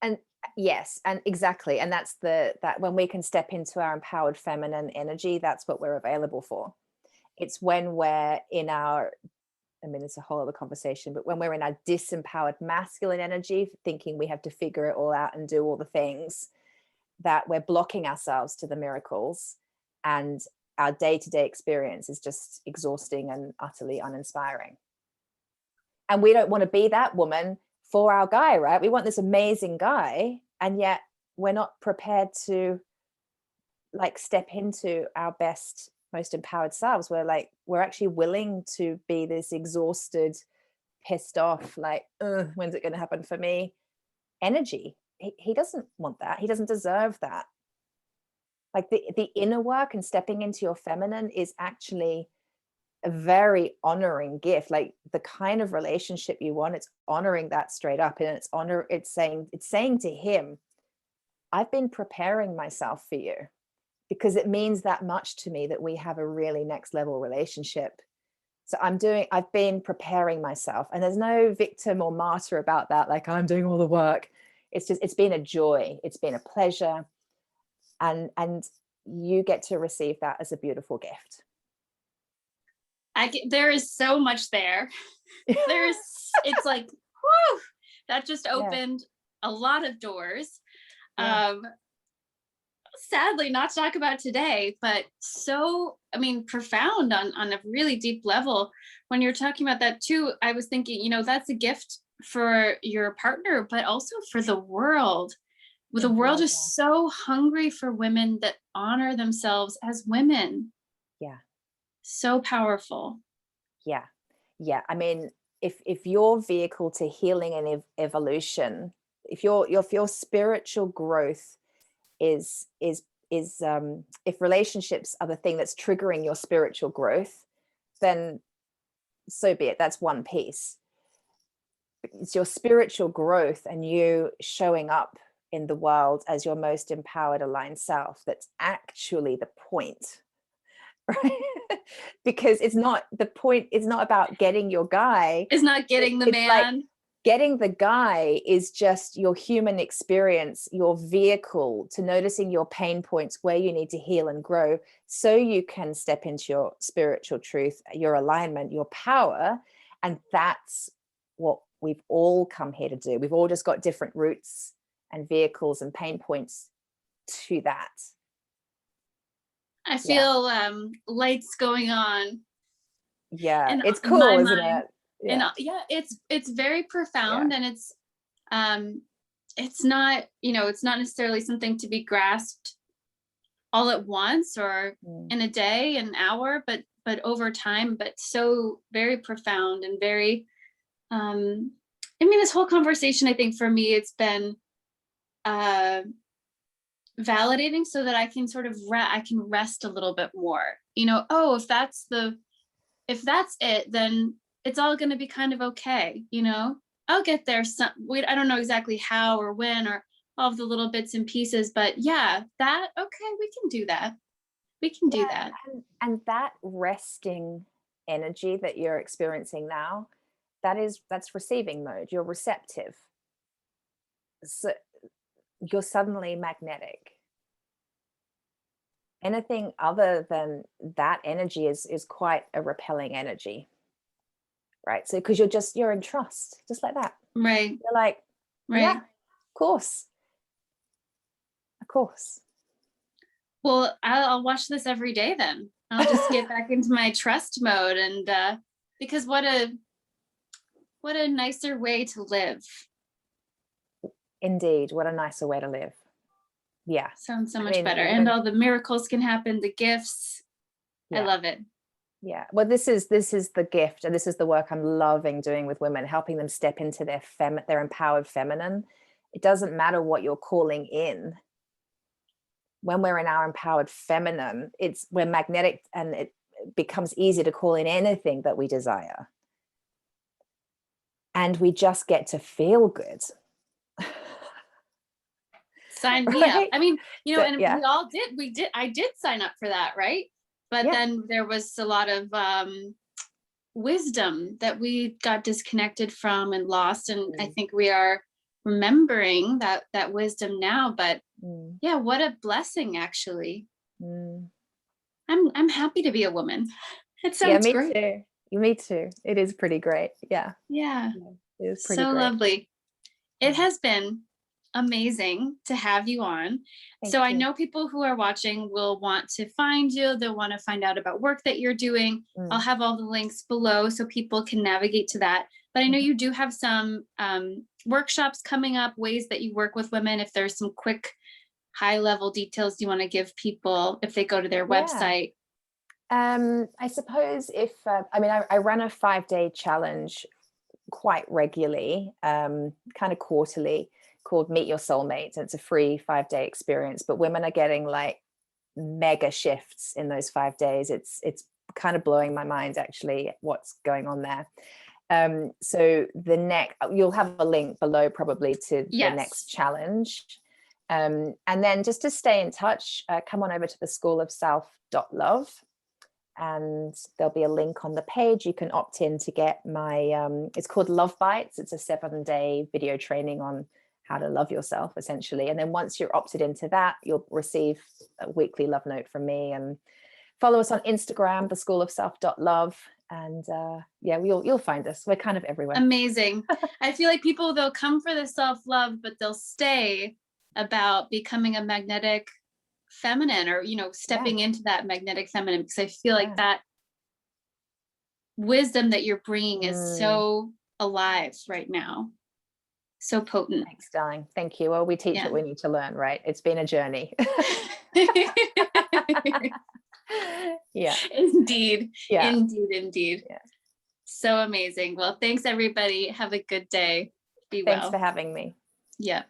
And yes, and exactly. And that's that when we can step into our empowered feminine energy, that's what we're available for. It's when we're in our, I mean, it's a whole other conversation, but when we're in our disempowered masculine energy, thinking we have to figure it all out and do all the things, that we're blocking ourselves to the miracles, and our day-to-day experience is just exhausting and utterly uninspiring. And we don't want to be that woman for our guy, right? We want this amazing guy, and yet we're not prepared to like step into our best, most empowered selves. We're actually willing to be this exhausted, pissed off, like, when's it going to happen for me energy. He doesn't want that. He doesn't deserve that. Like the inner work and stepping into your feminine is actually a very honoring gift. Like the kind of relationship you want, it's honoring that straight up. And it's saying to him, I've been preparing myself for you, because it means that much to me that we have a really next level relationship. So I've been preparing myself, and there's no victim or martyr about that. Like, I'm doing all the work. It's been a joy. It's been a pleasure. And you get to receive that as a beautiful gift. There is so much there. It's like, whew, that just opened a lot of doors. Sadly, not to talk about today, but so, I mean, profound on a really deep level. When you're talking about that too, I was thinking, you know, that's a gift for your partner, but also for the world. The world is so hungry for women that honor themselves as women. Yeah. So powerful. Yeah. Yeah. I mean, if your vehicle to healing and evolution, if your spiritual growth is if relationships are the thing that's triggering your spiritual growth, then so be it. That's one piece. It's your spiritual growth and you showing up in the world as your most empowered, aligned self that's actually the point, right? Because it's not about getting your guy. It's not getting the man. Like, getting the guy is just your human experience, your vehicle to noticing your pain points, where you need to heal and grow, so you can step into your spiritual truth, your alignment, your power. And that's what we've all come here to do. We've all just got different routes and vehicles and pain points to that. I feel lights going on. Yeah, in it's cool, isn't mind. it? And it's very profound, and it's not, you know, it's not necessarily something to be grasped all at once or in a day, an hour, but over time, but so very profound and very I mean, this whole conversation, I think for me, it's been validating, so that I can sort of I can rest a little bit more, you know. Oh, if that's it, then it's all going to be kind of okay. I'll get there. I don't know exactly how or when or all of the little bits and pieces, but yeah, okay, we can do that. We can do Yeah, that. and that resting energy that you're experiencing now, that's receiving mode. You're receptive. So you're suddenly magnetic. Anything other than that energy is quite a repelling energy, right? So because you're in trust, just like that. Right. You're like, yeah, Right. of course. Well, I'll watch this every day then. I'll just get back into my trust mode, and because what a nicer way to live. Indeed, what a nicer way to live. Yeah. Sounds so I much mean, better. And all the miracles can happen, the gifts. I yeah. love it. Yeah. Well, this is the gift, and this is the work I'm loving doing with women, helping them step into their empowered feminine. It doesn't matter what you're calling in. When we're in our empowered feminine, we're magnetic, and it becomes easy to call in anything that we desire. And we just get to feel good. Sign me up. I mean, and yeah. we all did. I did sign up for that, right? But then there was a lot of wisdom that we got disconnected from and lost. And I think we are remembering that wisdom now. But yeah, what a blessing, actually. I'm happy to be a woman. It sounds great. Too. Me too. It is pretty great. Yeah. Yeah. It is pretty so great. Lovely. It has been amazing to have you on. Thank you. you. I know people who are watching will want to find you. They'll want to find out about work that you're doing. I'll have all the links below so people can navigate to that. But I know you do have some workshops coming up, ways that you work with women. If there's some quick high level details you want to give people if they go to their website. I suppose I run a 5-day challenge quite regularly, kind of quarterly, called Meet Your Soulmate. It's a free 5-day experience, but women are getting like mega shifts in those 5 days. It's kind of blowing my mind, actually, what's going on there. So you'll have a link below probably to the next challenge. And then just to stay in touch, come on over to the schoolofself.love. And there'll be a link on the page. You can opt in to get my, it's called Love Bites. It's a 7-day video training on how to love yourself, essentially. And then once you're opted into that, you'll receive a weekly love note from me. And follow us on Instagram, theschoolofself.love. And you'll find us. We're kind of everywhere. Amazing. I feel like people, they'll come for the self-love, but they'll stay about becoming a magnetic feminine, or stepping into that magnetic feminine, because I feel like that wisdom that you're bringing is so alive right now, so potent. Thanks, darling. Thank you. Well, we teach what we need to learn, right? It's been a journey. Yeah, indeed. Yeah. So amazing. Well, thanks everybody. Have a good day. Be well. Thanks for having me. Yeah.